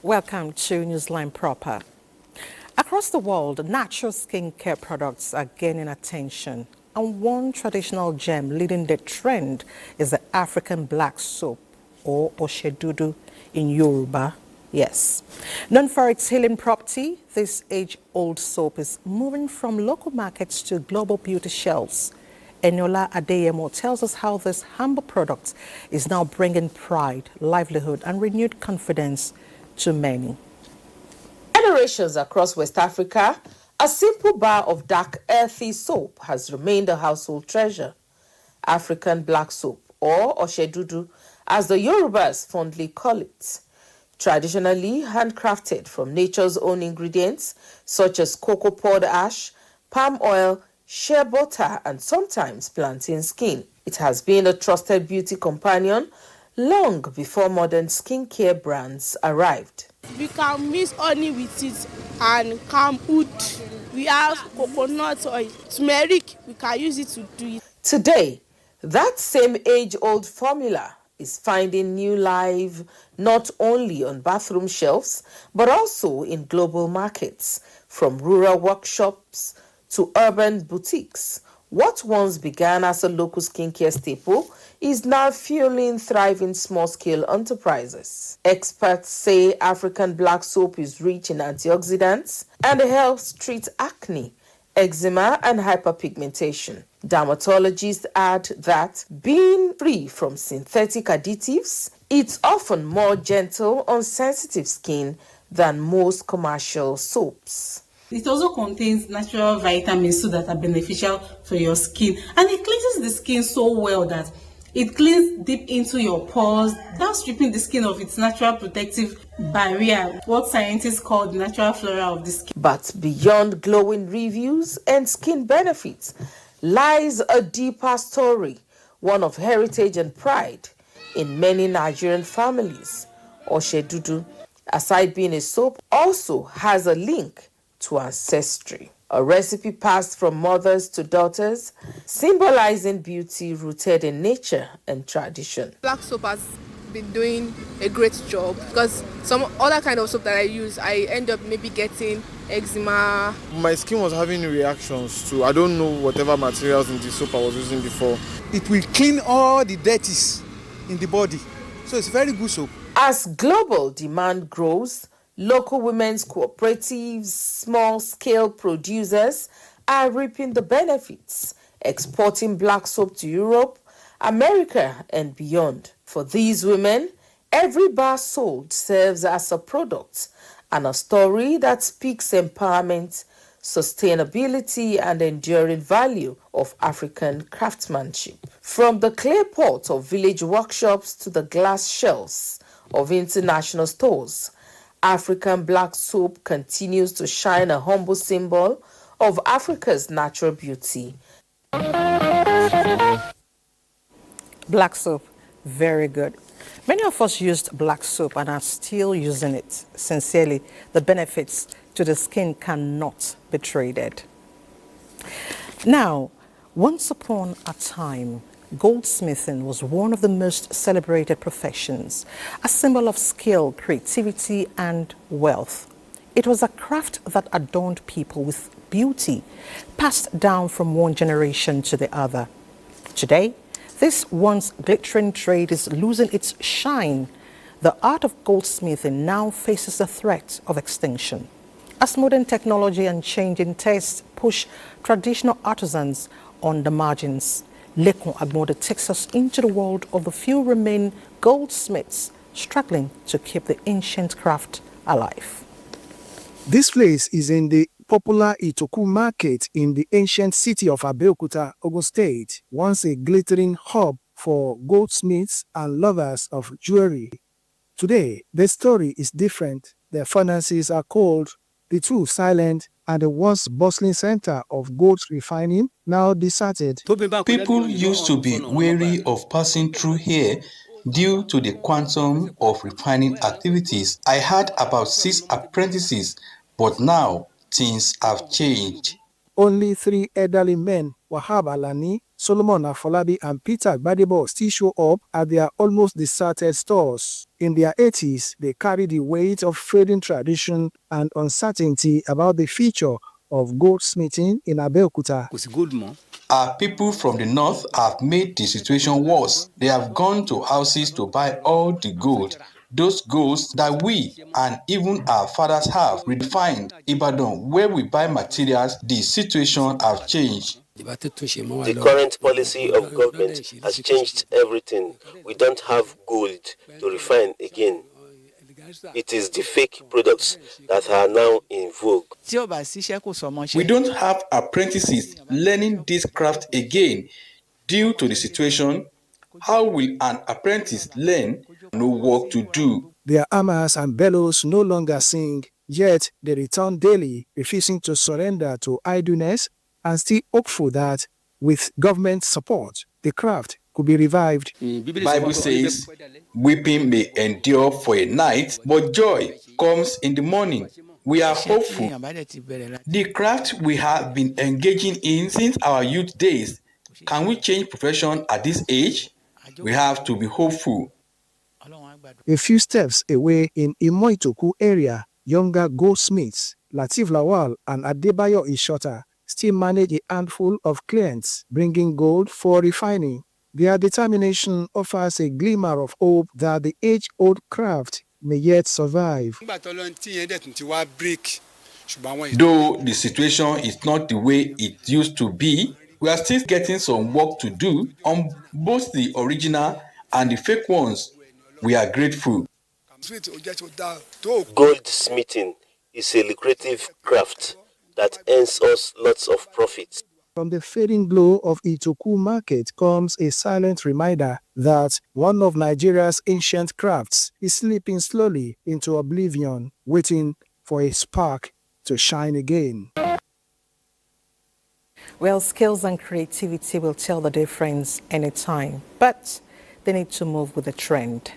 Welcome to Newsline proper. Across the world, natural skincare products are gaining attention, and one traditional gem leading the trend is the African black soap, or Oshedudu in Yoruba. Yes. Known for its healing property, this age-old soap is moving from local markets to global beauty shelves. Eniola Adeyemo tells us how this humble product is now bringing pride, livelihood, and renewed confidence to many. Generations across West Africa, a simple bar of dark, earthy soap has remained a household treasure. African black soap, or Oshedudu, as the Yorubas fondly call it. Traditionally handcrafted from nature's own ingredients, such as cocoa pod ash, palm oil, shea butter, and sometimes plantain skin. It has been a trusted beauty companion long before modern skincare brands arrived. We can mix honey with it and camwood. We have coconut oil, turmeric. We can use it to do it. Today, that same age-old formula is finding new life not only on bathroom shelves, but also in global markets, from rural workshops to urban boutiques. What once began as a local skincare staple is now fueling thriving small-scale enterprises. Experts say African black soap is rich in antioxidants and helps treat acne, eczema, and hyperpigmentation. Dermatologists add that being free from synthetic additives, it's often more gentle on sensitive skin than most commercial soaps. It also contains natural vitamins so that are beneficial for your skin. And it cleanses the skin so well that it cleans deep into your pores, without stripping the skin of its natural protective barrier, what scientists call the natural flora of the skin. But beyond glowing reviews and skin benefits lies a deeper story, one of heritage and pride in many Nigerian families. Oshedudu, aside being a soap, also has a link to ancestry. A recipe passed from mothers to daughters, symbolizing beauty rooted in nature and tradition. Black soap has been doing a great job because some other kind of soap that I use, I end up maybe getting eczema. My skin was having reactions to, I don't know, whatever materials in the soap I was using before. It will clean all the dirties in the body. So it's very good soap. As global demand grows, local women's cooperatives, small-scale producers are reaping the benefits, exporting black soap to Europe, America, and beyond. For these women, every bar sold serves as a product and a story that speaks empowerment, sustainability, and enduring value of African craftsmanship. From the clay pot of village workshops to the glass shelves of international stores, African black soap continues to shine, a humble symbol of Africa's natural beauty. Black soap, very good. Many of us used black soap and are still using it. Sincerely, the benefits to the skin cannot be traded. Now, once upon a time, goldsmithing was one of the most celebrated professions, a symbol of skill, creativity, and wealth. It was a craft that adorned people with beauty, passed down from one generation to the other. Today, this once glittering trade is losing its shine. The art of goldsmithing now faces the threat of extinction, as modern technology and changing tastes push traditional artisans on the margins. Lekun Agmoda takes us into the world of the few remaining goldsmiths struggling to keep the ancient craft alive. This place is in the popular Itoku market in the ancient city of Abeokuta, Ogun State, once a glittering hub for goldsmiths and lovers of jewelry. Today, the story is different. Their furnaces are cold, the two silent, and the once bustling center of gold refining now deserted. People used to be wary of passing through here due to the quantum of refining activities. I had about 6 apprentices, but now things have changed. Only 3 elderly men, Wahab Alani, Solomon Afolabi and Peter Gbadebo still show up at their almost deserted stores. In their 80s, they carry the weight of fading tradition and uncertainty about the future of goldsmithing in Abeokuta. Our people from the north have made the situation worse. They have gone to houses to buy all the gold, those golds that we and even our fathers have redefined. Ibadan, where we buy materials, the situation has changed. The current policy of government has changed everything. We don't have gold to refine again. It is the fake products that are now in vogue. We don't have apprentices learning this craft again due to the situation. How will an apprentice learn? No work to do. Their hammers and bellows no longer sing, yet they return daily, refusing to surrender to idleness and still hopeful that with government support, the craft could be revived. The Bible says, weeping may endure for a night, but joy comes in the morning. We are hopeful. The craft we have been engaging in since our youth days, can we change profession at this age? We have to be hopeful. A few steps away in Imoitoku area, younger goldsmiths, Latif Lawal and Adebayo Ishota, still manage a handful of clients, bringing gold for refining. Their determination offers a glimmer of hope that the age-old craft may yet survive. Though the situation is not the way it used to be, we are still getting some work to do on both the original and the fake ones. We are grateful. Goldsmithing is a lucrative craft that earns us lots of profits. From the fading glow of Itoku market comes a silent reminder that one of Nigeria's ancient crafts is slipping slowly into oblivion, waiting for a spark to shine again. Well, skills and creativity will tell the difference anytime, but they need to move with the trend.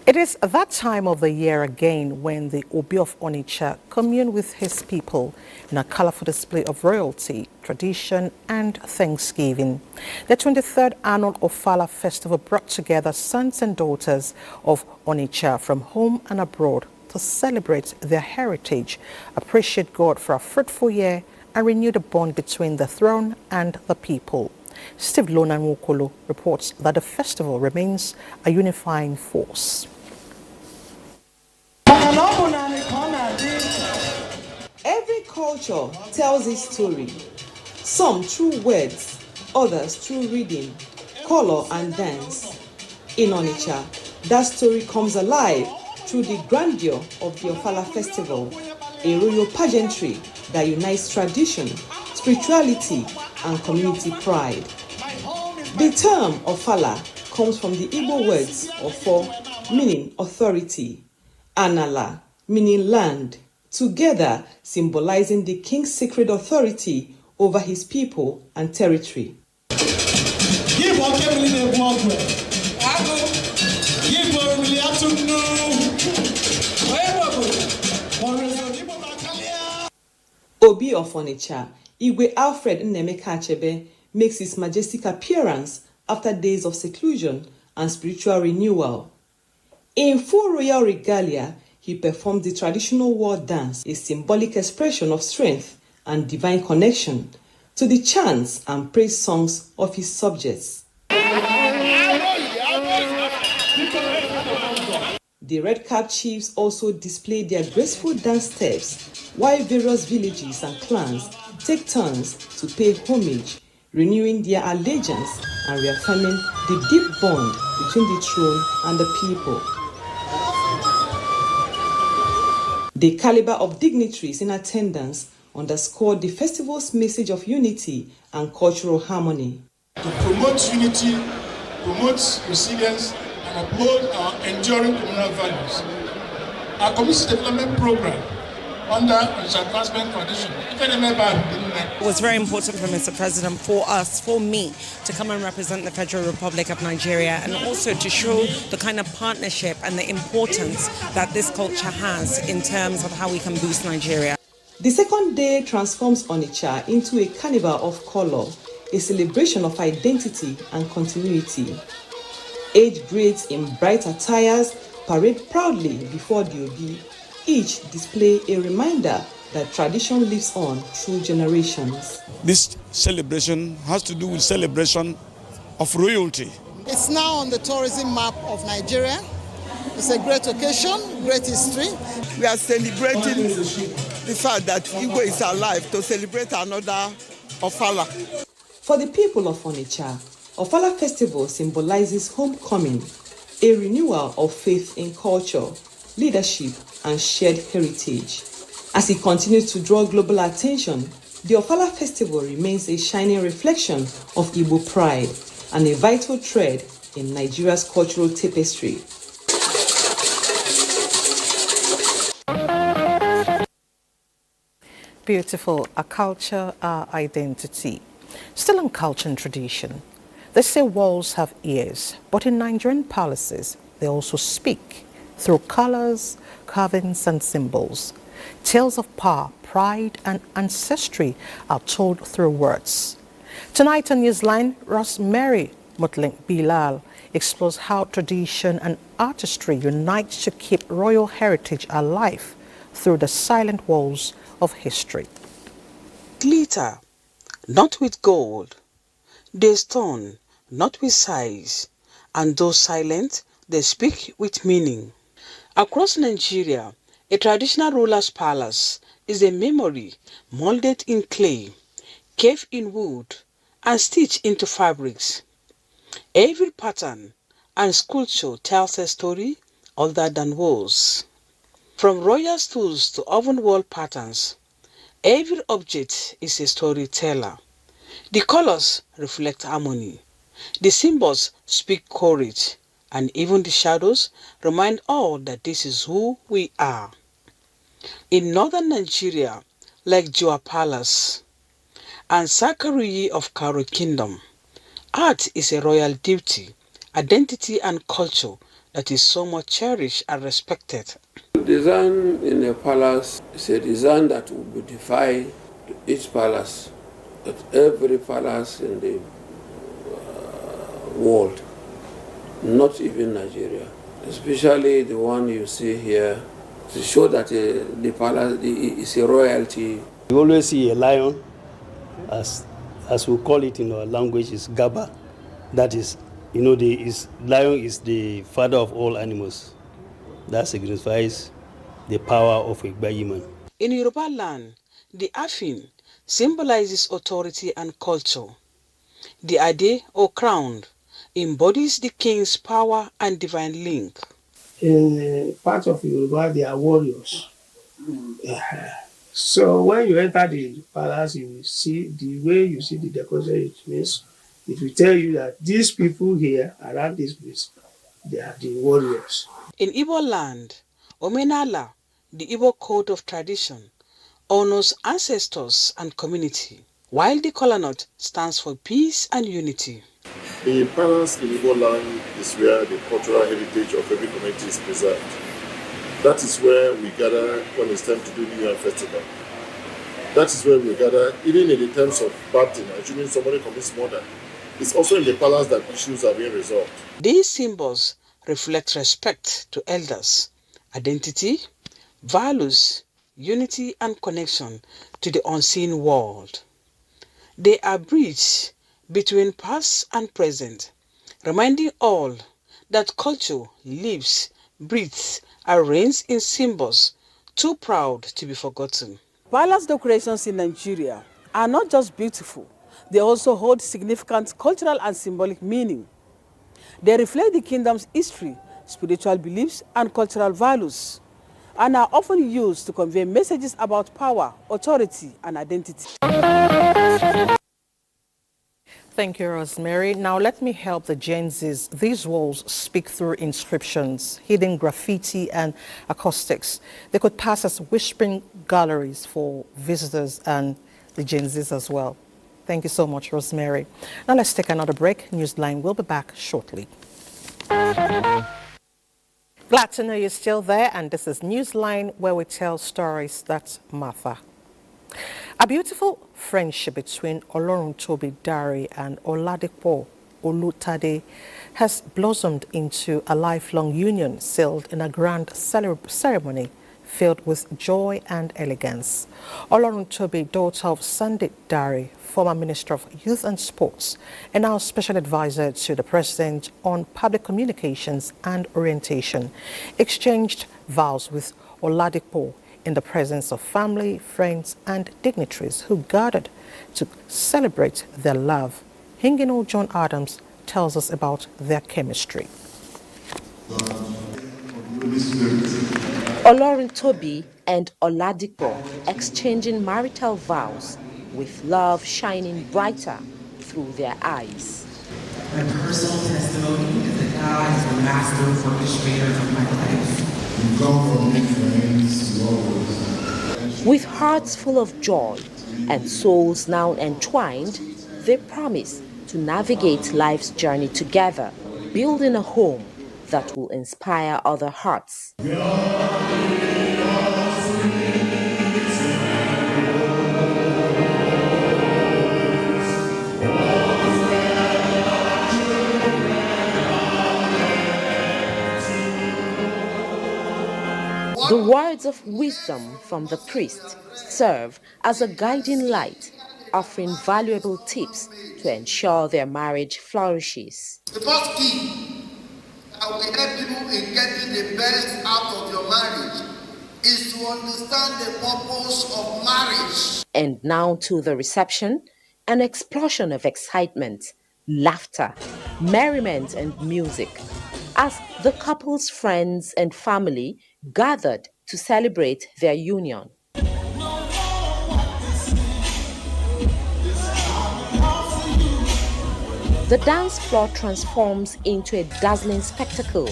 It is that time of the year again when the Obi of Onitsha commune with his people in a colorful display of royalty, tradition, and thanksgiving. The 23rd annual Ofala Festival brought together sons and daughters of Onitsha from home and abroad to celebrate their heritage, appreciate God for a fruitful year, and renew the bond between the throne and the people. Steve Lonan Wokolo reports that the festival remains a unifying force. Every culture tells its story, some through words, others through reading, color and dance. In Onitsha, that story comes alive through the grandeur of the Ofala Festival, a royal pageantry that unites tradition, spirituality, and community pride. The term Ofala comes from the Igbo words Ofo, meaning authority, Anala, meaning land, together symbolizing the king's sacred authority over his people and territory. Obi of Onitsha, Igwe Alfred Nnemeka Achebe, makes his majestic appearance after days of seclusion and spiritual renewal. In full royal regalia, he performed the traditional war dance, a symbolic expression of strength and divine connection, to the chants and praise songs of his subjects. The red-capped chiefs also displayed their graceful dance steps, while various villages and clans take turns to pay homage, renewing their allegiance and reaffirming the deep bond between the throne and the people. The caliber of dignitaries in attendance underscored the festival's message of unity and cultural harmony. To promote unity, promote resilience, and uphold our enduring communal values. Our community development program under its advancement condition. It was very important for Mr. President, for us, for me, to come and represent the Federal Republic of Nigeria, and also to show the kind of partnership and the importance that this culture has in terms of how we can boost Nigeria. The second day transforms Onitsha into a carnival of color, a celebration of identity and continuity. 8 grades in bright attires parade proudly before the Obi. Each display a reminder that tradition lives on through generations. This celebration has to do with celebration of royalty. It's now on the tourism map of Nigeria. It's a great occasion, great history. We are celebrating the fact that Igbo is alive to celebrate another Ofala. For the people of Onitsha, Ofala Festival symbolizes homecoming, a renewal of faith in culture, leadership, and shared heritage. As it continues to draw global attention, the Ofala Festival remains a shining reflection of Igbo pride and a vital thread in Nigeria's cultural tapestry. Beautiful, our culture, our identity. Still on culture and tradition, they say walls have ears, but in Nigerian palaces, they also speak through colors, carvings, and symbols. Tales of power, pride, and ancestry are told through words. Tonight on Newsline, Rosemary Mutlink Bilal explores how tradition and artistry unite to keep royal heritage alive through the silent walls of history. Glitter, not with gold. They stone, not with size. And though silent, they speak with meaning. Across Nigeria, a traditional ruler's palace is a memory molded in clay, carved in wood, and stitched into fabrics. Every pattern and sculpture tells a story older than walls. From royal stools to oven wall patterns, every object is a storyteller. The colors reflect harmony. The symbols speak courage, and even the shadows remind all that this is who we are. In northern Nigeria, like Jua Palace and Sakariyi of Karo Kingdom, art is a royal duty, identity and culture that is so much cherished and respected. The design in a palace is a design that will beautify each palace, at every palace in the world, not even Nigeria, especially the one you see here, to show that the palace is a royalty. You always see a lion, as we call it in our language, is Gaba. That is, lion is the father of all animals. That signifies the power of a Igbayiman. In Yoruba land, the Afin symbolizes authority and culture. The Ade or crown embodies the king's power and divine link. In part of Yoruba, they are warriors. So when you enter the palace, you will see the way you see the decoration. It means it will tell you that these people here around this place, they are the warriors. In Igbo land, Omenala, the Igbo code of tradition, honors ancestors and community, while the kola nut stands for peace and unity. The palace in Igbo land is where the cultural heritage of every community is preserved. That is where we gather when it's time to do New Year festival. That is where we gather, even in the terms of bad thing, assuming somebody commits murder. It's also in the palace that issues are being resolved. These symbols reflect respect to elders, identity, values, unity, and connection to the unseen world. They are bridges between past and present, reminding all that culture lives, breathes, and reigns in symbols too proud to be forgotten. Palace decorations in Nigeria are not just beautiful, they also hold significant cultural and symbolic meaning. They reflect the kingdom's history, spiritual beliefs, and cultural values, and are often used to convey messages about power, authority, and identity. Thank you, Rosemary. Now let me help the Gen Zs. These walls speak through inscriptions, hidden graffiti, and acoustics. They could pass as whispering galleries for visitors and the Gen Zs as well. Thank you so much, Rosemary. Now let's take another break. Newsline will be back shortly. Glad to know you're still there, and this is Newsline, where we tell stories that matter. A beautiful friendship between Oloruntobi Dare and Oladipo Olutade has blossomed into a lifelong union sealed in a grand ceremony filled with joy and elegance. Oloruntobi, daughter of Sunday Dare, former Minister of Youth and Sports, and now Special Advisor to the President on Public Communications and Orientation, exchanged vows with Oladipo in the presence of family, friends, and dignitaries who gathered to celebrate their love. Hingino John Adams tells us about their chemistry. Oloruntobi and Oladipo exchanging marital vows with love shining brighter through their eyes. My personal testimony is that God is the master orchestrator of my life. You come from new friends to always. With hearts full of joy and souls now entwined, they promise to navigate life's journey together, building a home that will inspire other hearts. The words of wisdom from the priest serve as a guiding light, offering valuable tips to ensure their marriage flourishes. The first key that will help people in getting the best out of your marriage is to understand the purpose of marriage. And now to the reception, an explosion of excitement, laughter, merriment, and music, as the couple's friends and family gathered to celebrate their union. The dance floor transforms into a dazzling spectacle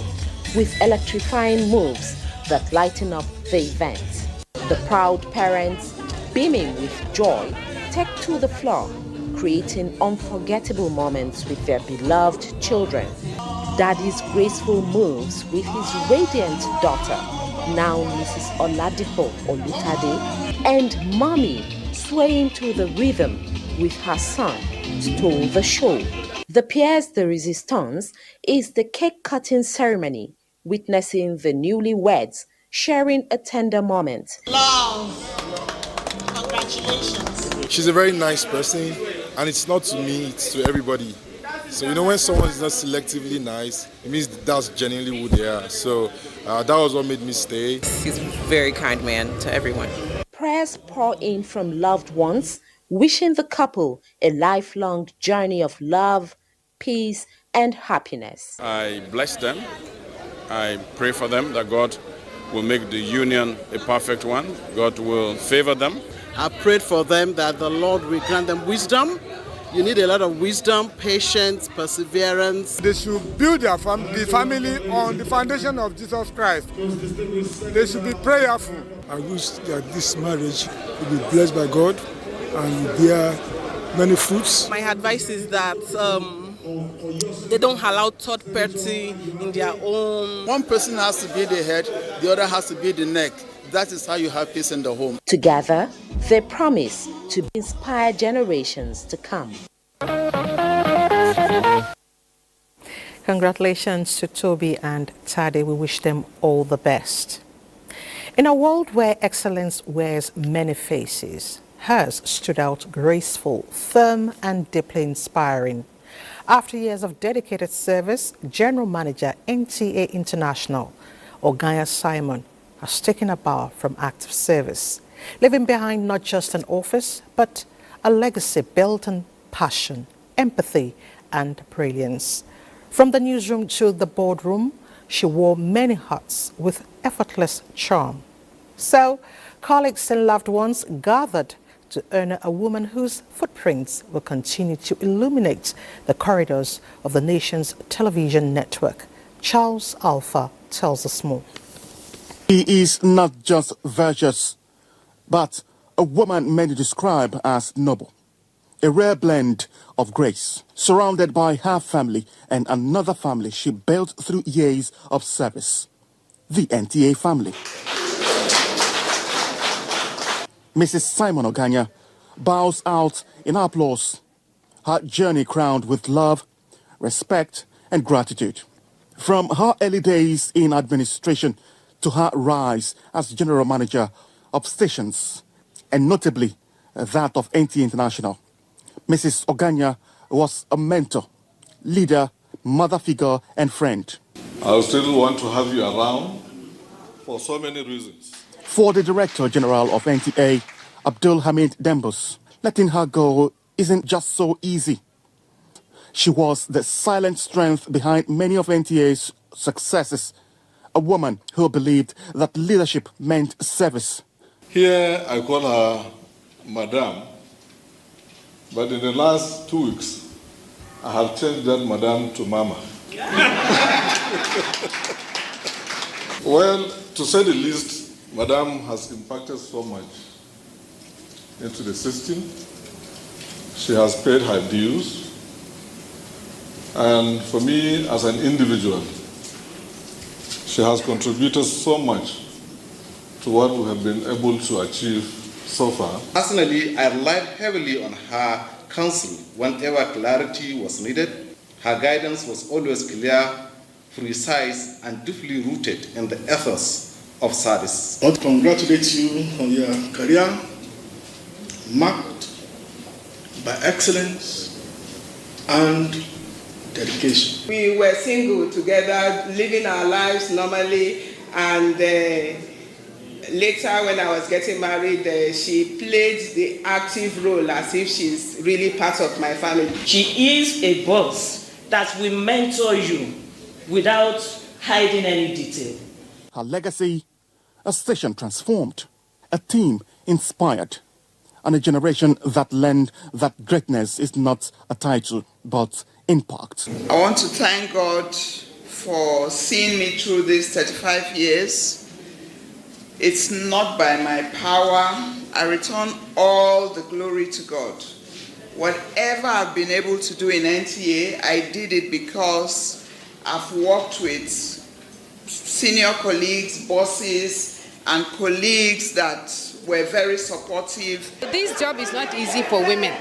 with electrifying moves that lighten up the event. The proud parents, beaming with joy, take to the floor, creating unforgettable moments with their beloved children. Daddy's graceful moves with his radiant daughter, now Mrs. Oladipo Olutade, and Mommy swaying to the rhythm with her son stole the show. The pièce de résistance is the cake-cutting ceremony, witnessing the newlyweds sharing a tender moment. Love, congratulations. She's a very nice person, and it's not to me, it's to everybody. So, you know, when someone is not selectively nice, it means that's genuinely who they are. So, that was what made me stay. He's a very kind man to everyone. Prayers pour in from loved ones, wishing the couple a lifelong journey of love, peace, and happiness. I bless them. I pray for them that God will make the union a perfect one. God will favor them. I prayed for them that the Lord will grant them wisdom. You need a lot of wisdom, patience, perseverance. They should build their the family on the foundation of Jesus Christ. They should be prayerful. I wish that this marriage will be blessed by God and will bear many fruits. My advice is that they don't allow third party in their own. One person has to be the head, the other has to be the neck. That is how you have peace in the home. Together, they promise to inspire generations to come. Congratulations to Toby and Tade. We wish them all the best. In a world where excellence wears many faces, hers stood out graceful, firm, and deeply inspiring. After years of dedicated service, General Manager NTA International, Oganya Simon, has taken a bow from active service, leaving behind not just an office, but a legacy built on passion, empathy, and brilliance. From the newsroom to the boardroom, she wore many hats with effortless charm. So, colleagues and loved ones gathered to honor a woman whose footprints will continue to illuminate the corridors of the nation's television network. Charles Alpha tells us more. She is not just virtuous, but a woman many describe as noble. A rare blend of grace, surrounded by her family and another family she built through years of service. The NTA family. Mrs. Simon Oganya bows out in applause, her journey crowned with love, respect, and gratitude. From her early days in administration to her rise as general manager of stations, and notably that of NTA International, Mrs. Oganya was a mentor, leader, mother figure, and friend. I still want to have you around for so many reasons. For the Director General of NTA, Abdul Hamid Dembus, letting her go isn't just so easy. She was the silent strength behind many of NTA's successes, a woman who believed that leadership meant service. Here I call her Madam, but in the last 2 weeks, I have changed that Madam to Mama. Well, to say the least, Madam has impacted so much into the system. She has paid her dues. And for me, as an individual, she has contributed so much to what we have been able to achieve so far. Personally, I relied heavily on her counsel whenever clarity was needed. Her guidance was always clear, precise, and deeply rooted in the ethos of service. I want to congratulate you on your career, marked by excellence and dedication. We were single together, living our lives normally, and later when I was getting married, she played the active role as if she's really part of my family. She is a boss that will mentor you without hiding any detail. Her legacy, a station transformed, a team inspired, and a generation that learned that greatness is not a title, but impact. I want to thank God for seeing me through these 35 years. It's not by my power. I return all the glory to God. Whatever I've been able to do in NTA, I did it because I've worked with senior colleagues, bosses, and colleagues that were very supportive. This job is not easy for women,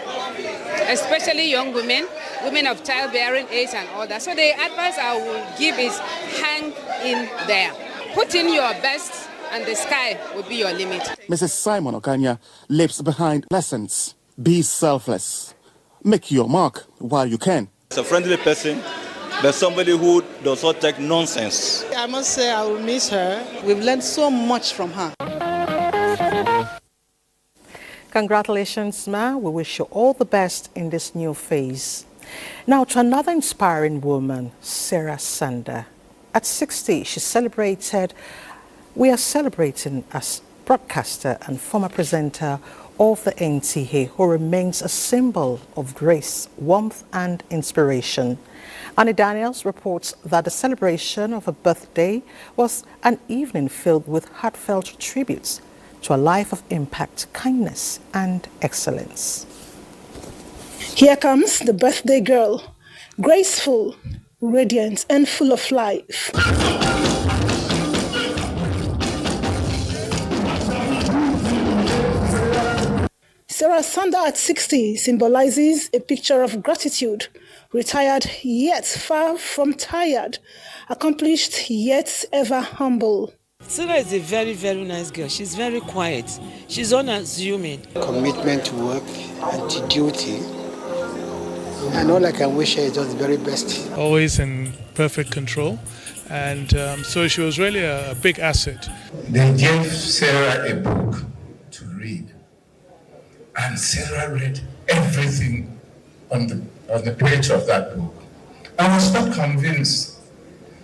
especially young women, women of childbearing age and all that. So the advice I will give is hang in there. Put in your best and the sky will be your limit. Mrs. Simon Oganya leaves behind lessons. Be selfless. Make your mark while you can. It's a friendly person, but somebody who does not take nonsense. I must say I will miss her. We've learned so much from her. Congratulations, Ma. We wish you all the best in this new phase. Now to another inspiring woman, Sarah Sander. At 60, we are celebrating as broadcaster and former presenter of the NTA, who remains a symbol of grace, warmth, and inspiration. Annie Daniels reports that the celebration of her birthday was an evening filled with heartfelt tributes to a life of impact, kindness, and excellence. Here comes the birthday girl, graceful, radiant, and full of life. Sarah Sander at 60 symbolizes a picture of gratitude, retired yet far from tired, accomplished yet ever humble. Sarah is a very, very nice girl. She's very quiet. She's unassuming. Commitment to work and to duty. And all I can wish her is just the very best. Always in perfect control. And so she was really a big asset. They gave Sarah a book to read. And Sarah read everything on the page of that book. I was not convinced.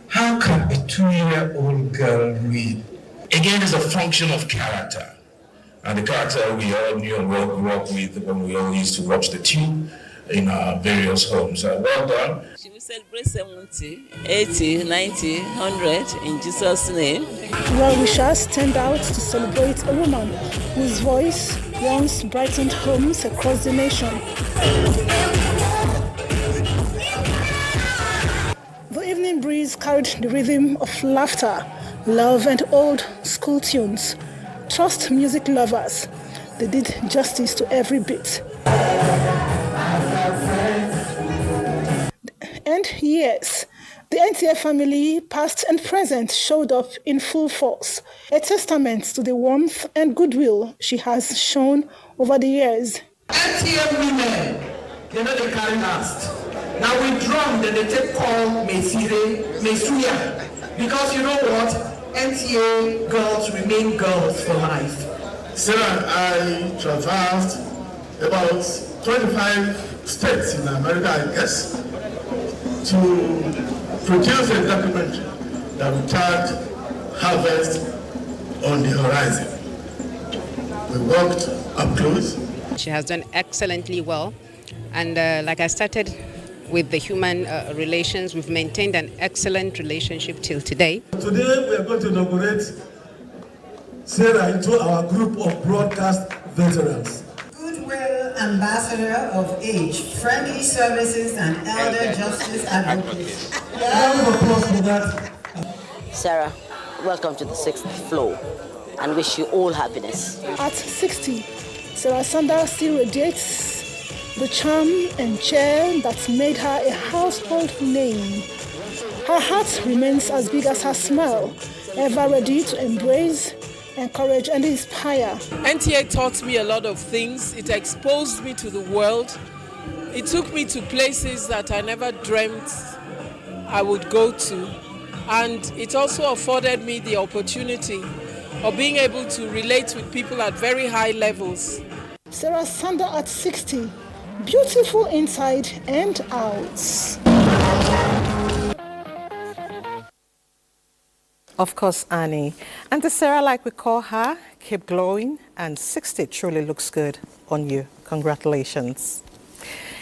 How can a 2-year-old girl read? Again, it's a function of character. And the character we all knew and worked with when we all used to watch the tube in our various homes. Well done. She will celebrate 70, 80, 90, 100 in Jesus' name. Well wishers stand out to celebrate a woman whose voice once brightened homes across the nation. The evening breeze carried the rhythm of laughter, love, and old school tunes. Trust music lovers. they did justice to every bit. And yes, the NTA family, past and present, showed up in full force, a testament to the warmth and goodwill she has shown over the years. NTA women, they know they carry last. Now we drum, then they take call Mesuya. Because you know what? NTA girls remain girls for life. Sarah and I traversed about 25 states in America, I guess, to produce a documentary that would chart harvest on the horizon. We worked up close. She has done excellently well, and like I started with the human relations, we've maintained an excellent relationship till today. Today we are going to inaugurate Sarah into our group of broadcast veterans. Goodwill Ambassador of Age, Friendly Services and Elder Justice Advocate. Round of applause for that. Sarah, welcome to the 6th floor and wish you all happiness. At 60, Sarah Sanda still radiates the charm and cheer that made her a household name. Her heart remains as big as her smile, ever ready to embrace, encourage and inspire. NTA taught me a lot of things. It exposed me to the world. It took me to places that I never dreamt I would go to. And it also afforded me the opportunity of being able to relate with people at very high levels. Sarah Sanda at 60, beautiful inside and out. Of course, Annie. And the Sarah, like we call her, keep glowing, and 60 truly looks good on you. Congratulations.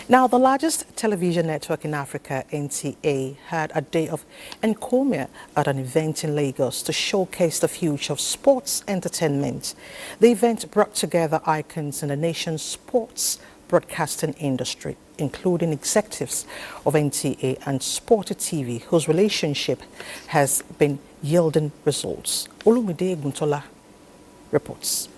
Now, the largest television network in Africa, NTA, had a day of encomia at an event in Lagos to showcase the future of sports entertainment. The event brought together icons in the nation's sports broadcasting industry, including executives of NTA and Sporty TV, whose relationship has been yielding results. Olumide Guntola reports.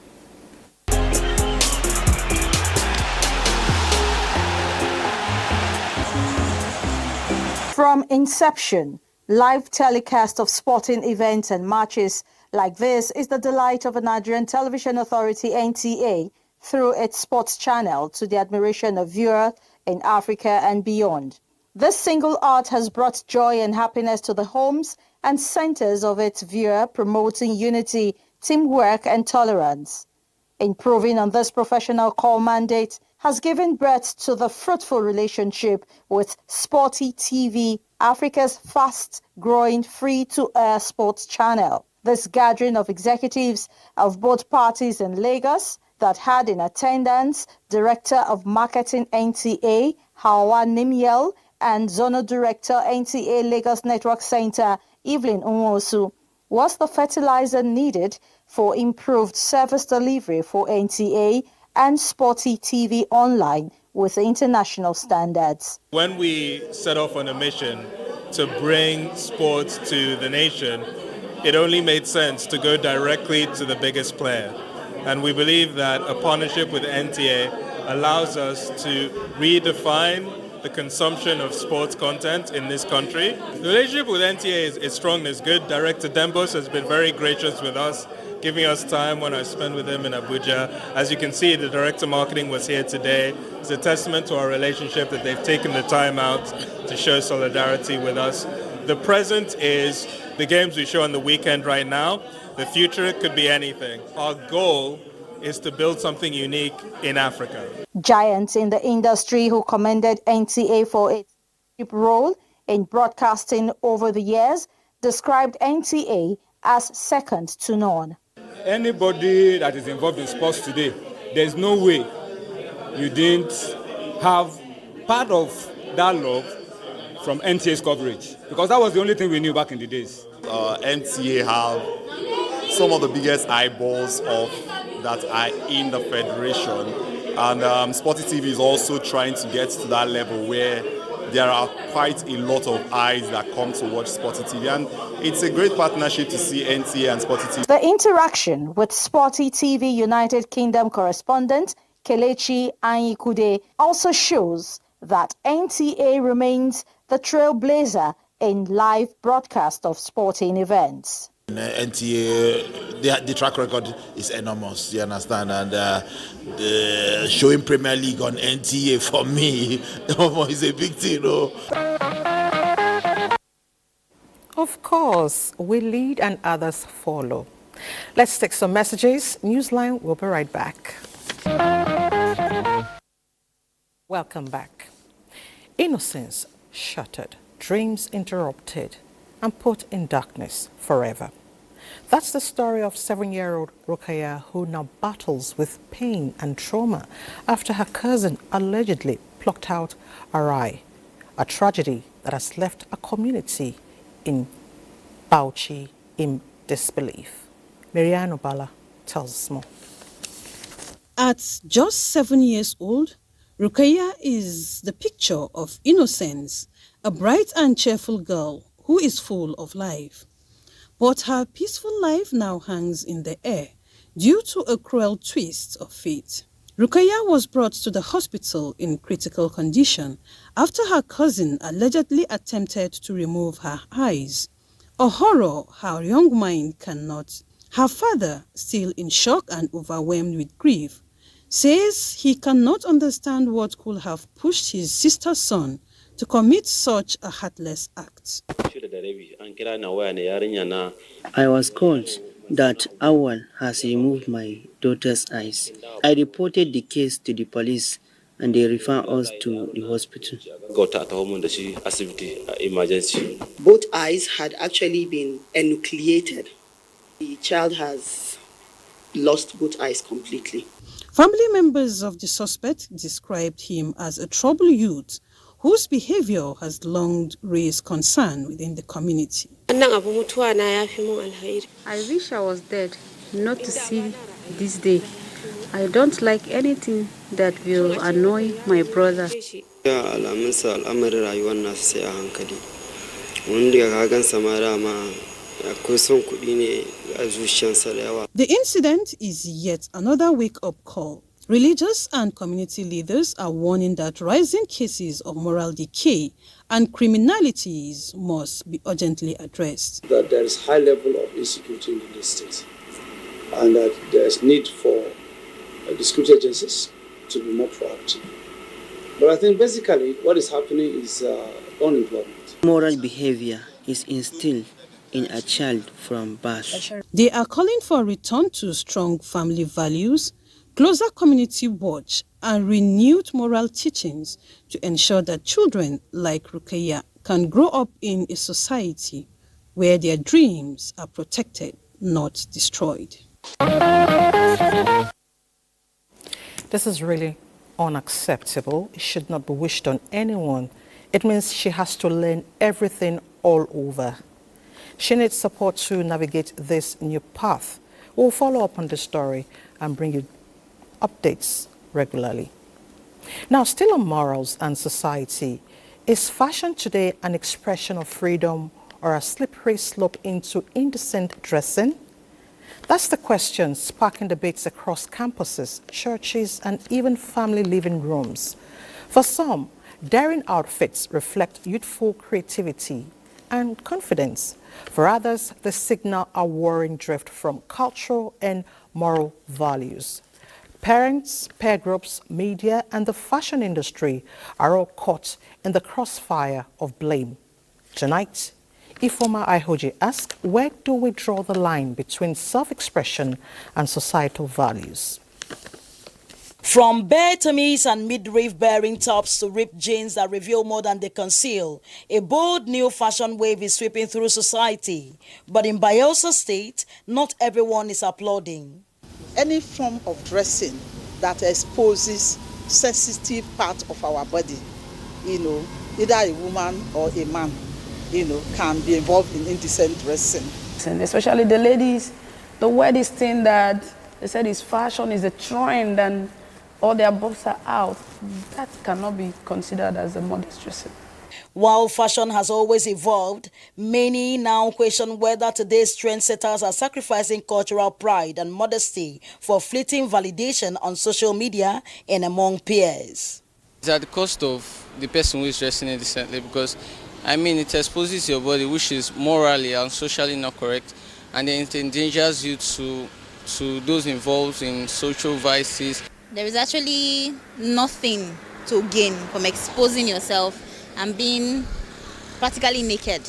From inception, live telecast of sporting events and matches like this is the delight of a Nigerian television authority, NTA, through its sports channel to the admiration of viewers in Africa and beyond. This single art has brought joy and happiness to the homes and centers of its viewer, promoting unity, teamwork and tolerance. Improving on this professional call mandate has given birth to the fruitful relationship with Sporty TV, Africa's fast-growing free-to-air sports channel. This gathering of executives of both parties in Lagos that had in attendance Director of Marketing NTA, Hawa Nimiel, and Zonal Director NTA Lagos Network Center, Evelyn Unwosu, was the fertilizer needed for improved service delivery for NTA and Sporty TV Online with international standards. When we set off on a mission to bring sports to the nation, it only made sense to go directly to the biggest player. And we believe that a partnership with NTA allows us to redefine the consumption of sports content in this country. The relationship with NTA is strong and is good. Director Dembos has been very gracious with us, giving us time when I spend with him in Abuja. As you can see, the Director of Marketing was here today. It's a testament to our relationship that they've taken the time out to show solidarity with us. The present is the games we show on the weekend right now. The future could be anything. Our goal is to build something unique in Africa. Giants in the industry who commended NTA for its role in broadcasting over the years described NTA as second to none. Anybody that is involved in sports today, there's no way you didn't have part of that love from NTA's coverage, because that was the only thing we knew back in the days. NTA have some of the biggest eyeballs of that are in the federation, and Sporty TV is also trying to get to that level where there are quite a lot of eyes that come to watch Sporty TV, and it's a great partnership to see NTA and Sporty TV. The interaction with Sporty TV United Kingdom correspondent Kelechi Anyikude also shows that NTA remains the trailblazer in live broadcast of sporting events. NTA, the track record is enormous, you understand, and the showing Premier League on NTA for me is a big thing, Of course, we lead and others follow. Let's take some messages. Newsline will be right back. Welcome back. Innocence shattered, dreams interrupted, and put in darkness forever. That's the story of 7-year-old Rukaya, who now battles with pain and trauma after her cousin allegedly plucked out her eye, a tragedy that has left a community in Bauchi in disbelief. Mariano Bala tells us more. At just 7 years old, Rukaya is the picture of innocence, a bright and cheerful girl who is full of life. But her peaceful life now hangs in the air due to a cruel twist of fate. Rukaya was brought to the hospital in critical condition after her cousin allegedly attempted to remove her eyes, a horror her young mind cannot. Her father, still in shock and overwhelmed with grief, says he cannot understand what could have pushed his sister's son to commit such a heartless act. I was called that Awal has removed my daughter's eyes. I reported the case to the police and they refer us to the hospital. Both eyes had actually been enucleated. The child has lost both eyes completely. Family members of the suspect described him as a troubled youth whose behavior has long raised concern within the community. I wish I was dead, not to see this day. I don't like anything that will annoy my brother. The incident is yet another wake-up call. Religious and community leaders are warning that rising cases of moral decay and criminalities must be urgently addressed. That there is high level of insecurity in the state and that there is need for the security agencies to be more proactive. But I think basically what is happening is unemployment. Moral behavior is instilled in a child from birth. They are calling for a return to strong family values, closer community watch, and renewed moral teachings to ensure that children like Rukaya can grow up in a society where their dreams are protected, not destroyed. This is really unacceptable. It should not be wished on anyone. It means she has to learn everything all over. She needs support to navigate this new path. We'll follow up on the story and bring you updates regularly. Now, still on morals and society, is fashion today an expression of freedom or a slippery slope into indecent dressing? That's the question sparking debates across campuses, churches, and even family living rooms. For some, daring outfits reflect youthful creativity and confidence. For others, they signal a worrying drift from cultural and moral values. Parents, peer groups, media, and the fashion industry are all caught in the crossfire of blame. Tonight, Ifoma Ihoji asks, where do we draw the line between self-expression and societal values? From bare tummies and midriff bearing tops to ripped jeans that reveal more than they conceal, a bold new fashion wave is sweeping through society. But in Bayelsa State, not everyone is applauding. Any form of dressing that exposes sensitive part of our body, either a woman or a man, can be involved in indecent dressing. And especially the ladies, they wear this thing that they said is fashion, is a trend, and all their bobs are out. That cannot be considered as a modest dressing. While fashion has always evolved, many now question whether today's trendsetters are sacrificing cultural pride and modesty for fleeting validation on social media and among peers. It's at the cost of the person who is dressing indecently, because I mean it exposes your body, which is morally and socially not correct, and then it endangers you to those involved in social vices. There is actually nothing to gain from exposing yourself and being practically naked.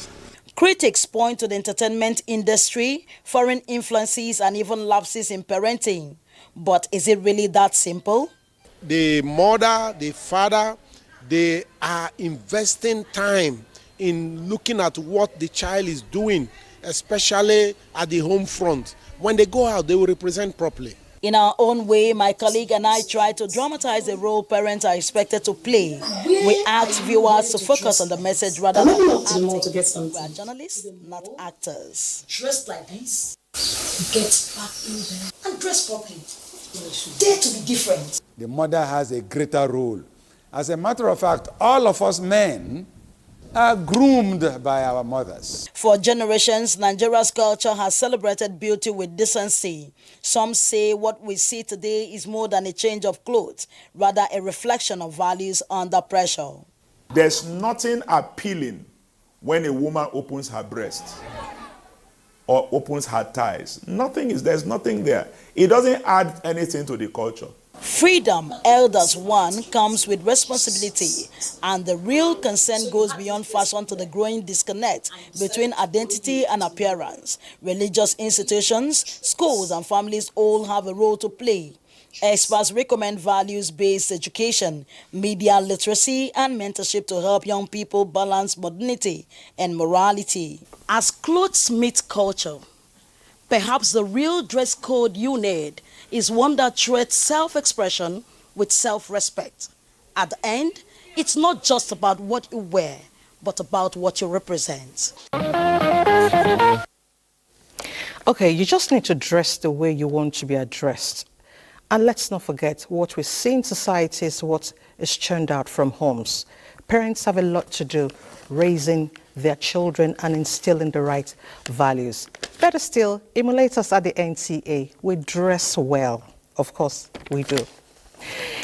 Critics point to the entertainment industry, foreign influences, and even lapses in parenting. But is it really that simple? The mother, the father, they are investing time in looking at what the child is doing, especially at the home front. When they go out, they will represent properly. In our own way, my colleague and I try to dramatize the role parents are expected to play. We ask viewers to focus on the message rather than acting. We are journalists, not actors. Dress like this, get back in there and dress properly. Dare to be different. The mother has a greater role. As a matter of fact, all of us men are groomed by our mothers. For generations, Nigeria's culture has celebrated beauty with decency. Some say what we see today is more than a change of clothes, rather a reflection of values under pressure. There's nothing appealing when a woman opens her breast or opens her thighs. There's nothing there. It doesn't add anything to the culture. Freedom, elders one, comes with responsibility, and the real concern goes beyond fashion to the growing disconnect between identity and appearance. Religious institutions, schools, and families all have a role to play. Experts recommend values-based education, media literacy, and mentorship to help young people balance modernity and morality. As clothes meet culture, perhaps the real dress code you need is one that treats self-expression with self-respect. At the end, it's not just about what you wear, but about what you represent. Okay, you just need to dress the way you want to be addressed. And let's not forget, what we see in society is what is churned out from homes. Parents have a lot to do raising their children and instilling the right values. Better still, emulate us at the NTA. We dress well. Of course, we do.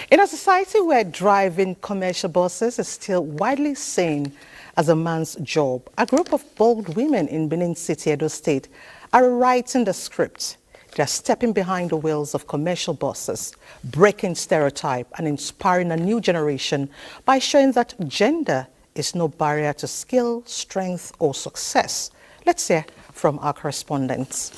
In a society where driving commercial buses is still widely seen as a man's job, a group of bold women in Benin City, Edo State, are writing the script. They're stepping behind the wheels of commercial buses, breaking stereotype and inspiring a new generation by showing that gender is no barrier to skill, strength, or success. Let's hear from our correspondents.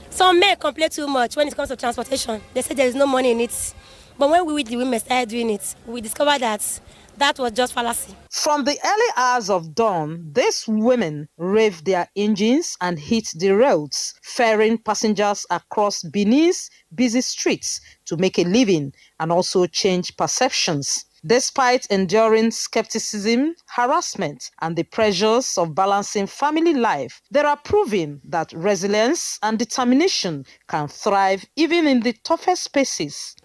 Some men complain too much when it comes to transportation. They say there is no money in it. But when we, the women, started doing it, we discovered that was just fallacy. From the early hours of dawn, these women revved their engines and hit the roads, ferrying passengers across Benin's busy streets to make a living and also change perceptions. Despite enduring skepticism, harassment, and the pressures of balancing family life, they are proving that resilience and determination can thrive even in the toughest spaces.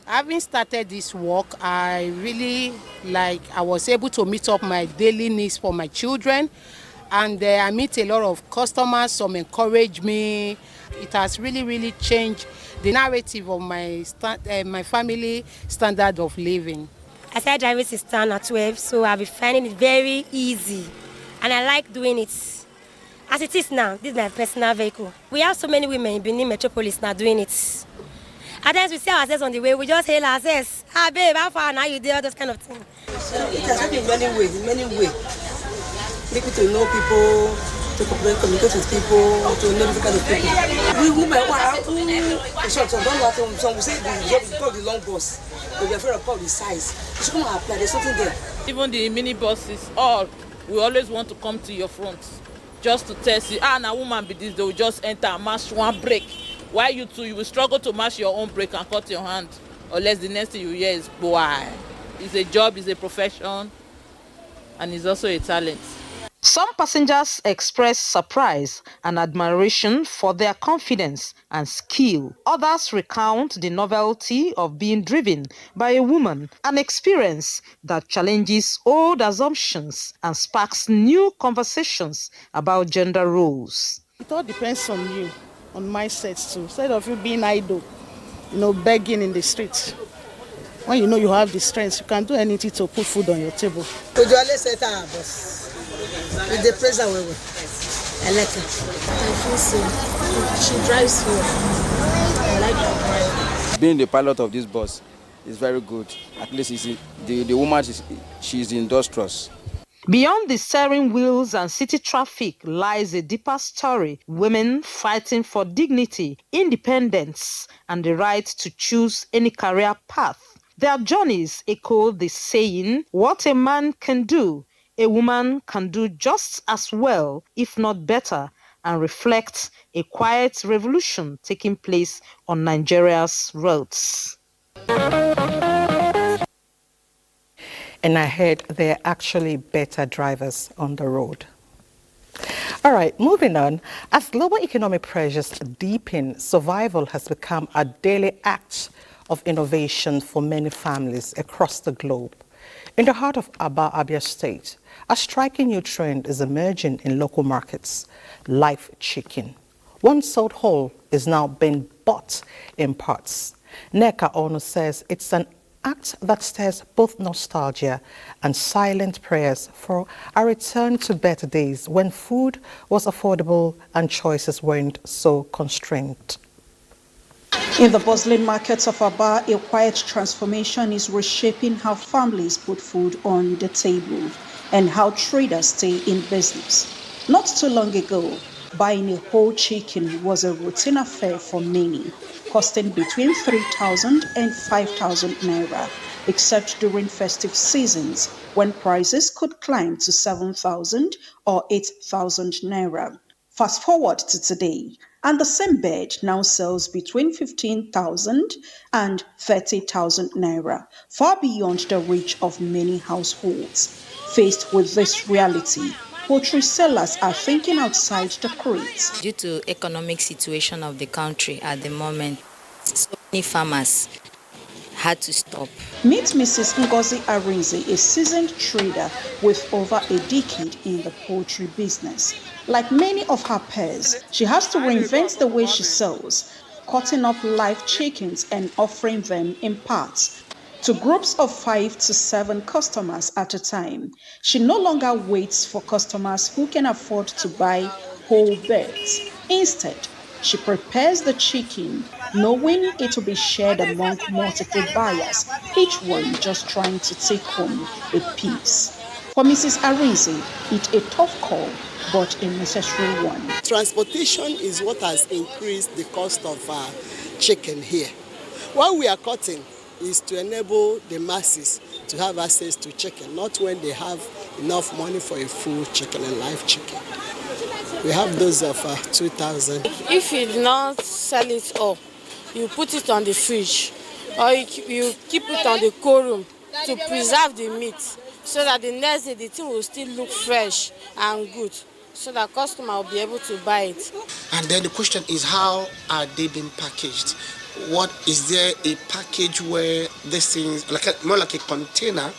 Having started this work, I was able to meet up my daily needs for my children, and I meet a lot of customers. Some encourage me. It has really changed the narrative of my family standard of living. I started driving since at 12, so I've been finding it very easy, and I like doing it. As it is now, this is my personal vehicle. We have so many women in Benin Metropolis now doing it. At times we see ourselves on the way, we just hail ourselves. Ah, babe, how far now you do all those kind of things? It has happened in many ways. Make me to know people, to communicate with people, to know different kind of people. We women some will say the job is called the long bus, but we're afraid of the size. You should come and apply, there's something there. Even the mini buses, we always want to come to your front just to test you. Now woman be this, they will just enter and mash one brake. Why you two, you will struggle to mash your own brake and cut your hand, unless the next thing you hear is boy. It's a job, it's a profession, and it's also a talent. Some passengers express surprise and admiration for their confidence and skill. Others recount the novelty of being driven by a woman, an experience that challenges old assumptions and sparks new conversations about gender roles. It all depends on you, on mindsets too. Instead of you being idle, begging in the streets. When you know you have the strength, you can do anything to put food on your table. With the president, I like her. I feel so. She drives well. I like her. Being the pilot of this bus is very good. At least the woman, she's industrious. Beyond the steering wheels and city traffic lies a deeper story. Women fighting for dignity, independence, and the right to choose any career path. Their journeys echo the saying, what a man can do, a woman can do just as well, if not better, and reflects a quiet revolution taking place on Nigeria's roads. And I heard there are actually better drivers on the road. All right, moving on. As global economic pressures deepen, survival has become a daily act of innovation for many families across the globe. In the heart of Abuja State, a striking new trend is emerging in local markets: live chicken. One sold whole is now being bought in parts. Neka Ono says it's an act that stirs both nostalgia and silent prayers for a return to better days when food was affordable and choices weren't so constrained. In the bustling markets of Aba, a quiet transformation is reshaping how families put food on the table and how traders stay in business. Not too long ago, buying a whole chicken was a routine affair for many, costing between 3,000 and 5,000 naira, except during festive seasons when prices could climb to 7,000 or 8,000 naira. Fast forward to today, and the same bird now sells between 15,000 and 30,000 naira, far beyond the reach of many households. Faced with this reality, poultry sellers are thinking outside the crate. Due to economic situation of the country at the moment, so many farmers had to stop. Meet Mrs. Ngozi Arinze, a seasoned trader with over a decade in the poultry business. Like many of her peers, she has to reinvent the way she sells, cutting up live chickens and offering them in parts to groups of 5 to 7 customers at a time. She no longer waits for customers who can afford to buy whole birds. Instead, she prepares the chicken, knowing it will be shared among multiple buyers, each one just trying to take home a piece. For Mrs. Arinze, it's a tough call, but a necessary one. Transportation is what has increased the cost of chicken here. What we are cutting is to enable the masses to have access to chicken, not when they have enough money for a full chicken and live chicken. We have those of 2,000. If you do not sell it all, you put it on the fridge or you keep it on the cold room to preserve the meat so that the next day the thing will still look fresh and good, so that customer will be able to buy it. And then the question is, how are they being packaged? What is there a package where this things more like a container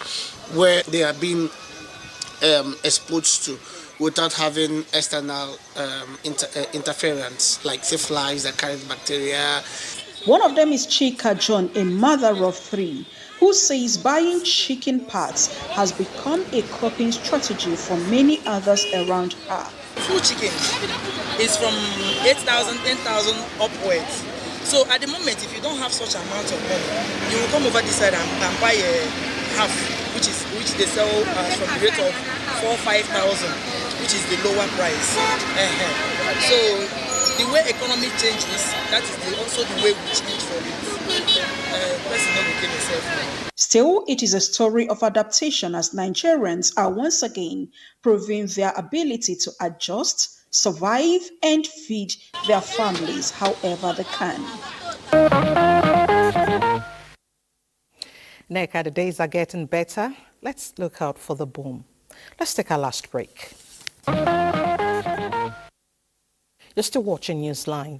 where they are being exposed to without having external interference, like say flies that carry bacteria? One of them is Chika John, a mother of 3, who says buying chicken parts has become a coping strategy for many others around her. Full chicken is from 8,000, 10,000 upwards. So at the moment, if you don't have such amount of money, you will come over this side and buy a half, which they sell from the rate of 4,000, 5,000, which is the lower price. So the way economy changes, that is also the way we change for it. Still, it is a story of adaptation as Nigerians are once again proving their ability to adjust, survive, and feed their families however they can. Neka, the days are getting better. Let's look out for the boom. Let's take our last break. You're still watching Newsline.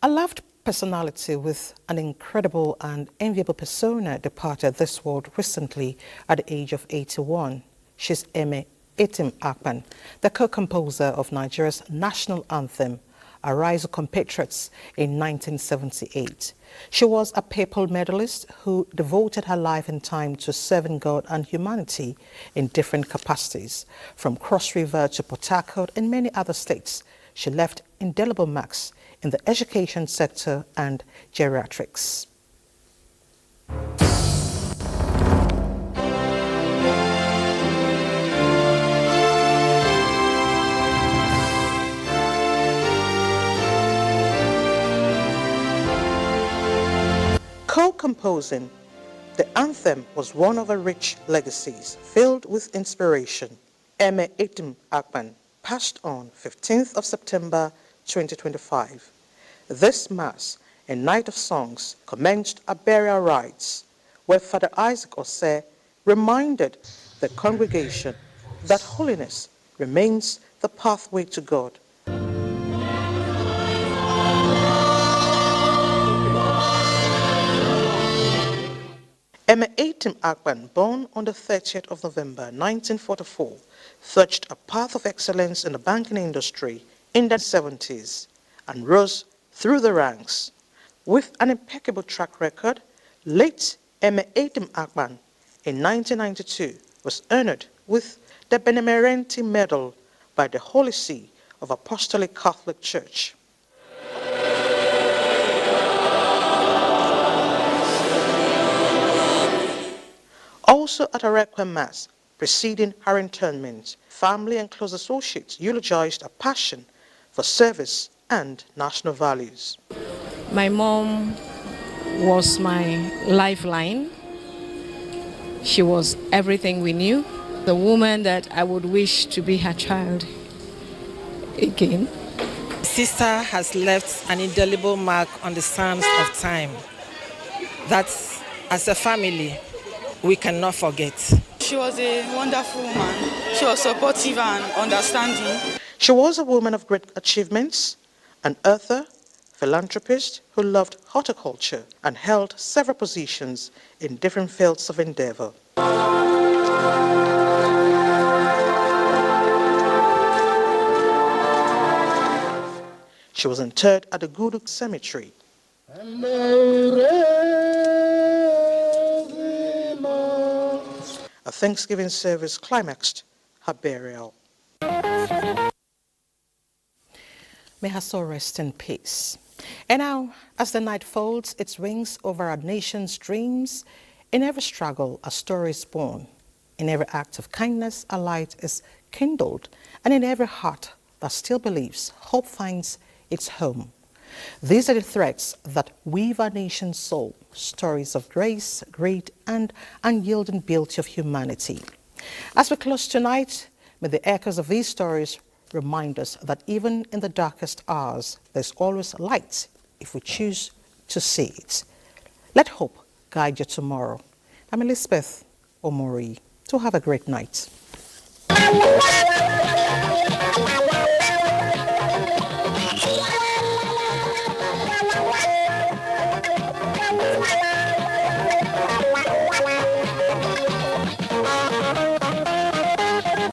A loved personality with an incredible and enviable persona departed this world recently at the age of 81. She's Eme Etim Akpan, the co-composer of Nigeria's national anthem, Arise, O Compatriots, in 1978. She was a papal medalist who devoted her life and time to serving God and humanity in different capacities. From Cross River to Port Harcourt and many other states, she left indelible marks in the education sector and geriatrics. Co-composing the anthem was one of her rich legacies, filled with inspiration. Eme Etim Akpan passed on 15th of September 2025. This Mass and Night of Songs commenced at burial rites, where Father Isaac Osei reminded the congregation that holiness remains the pathway to God. Eme Etim Akpan, born on the 30th of November 1944, forged a path of excellence in the banking industry in the 70s and rose through the ranks. With an impeccable track record, late Eme Etim Akpan in 1992 was honored with the Benemerenti Medal by the Holy See of Apostolic Catholic Church. Also at a Requiem Mass, preceding her interment, family and close associates eulogized a passion for service and national values. My mom was my lifeline. She was everything we knew. The woman that I would wish to be her child again. Sister has left an indelible mark on the sands of time that, as a family, we cannot forget. She was a wonderful woman. She was supportive and understanding. She was a woman of great achievements, an author, philanthropist who loved horticulture and held several positions in different fields of endeavor. She was interred at the Guduk Cemetery. A Thanksgiving service climaxed her burial. May her soul rest in peace. And now, as the night folds its wings over our nation's dreams, in every struggle a story is born. In every act of kindness a light is kindled. And in every heart that still believes, hope finds its home. These are the threads that weave our nation's soul, stories of grace, greed, and unyielding beauty of humanity. As we close tonight, may the echoes of these stories remind us that even in the darkest hours, there's always light if we choose to see it. Let hope guide your tomorrow. I'm Elizabeth Omori. To have a great night.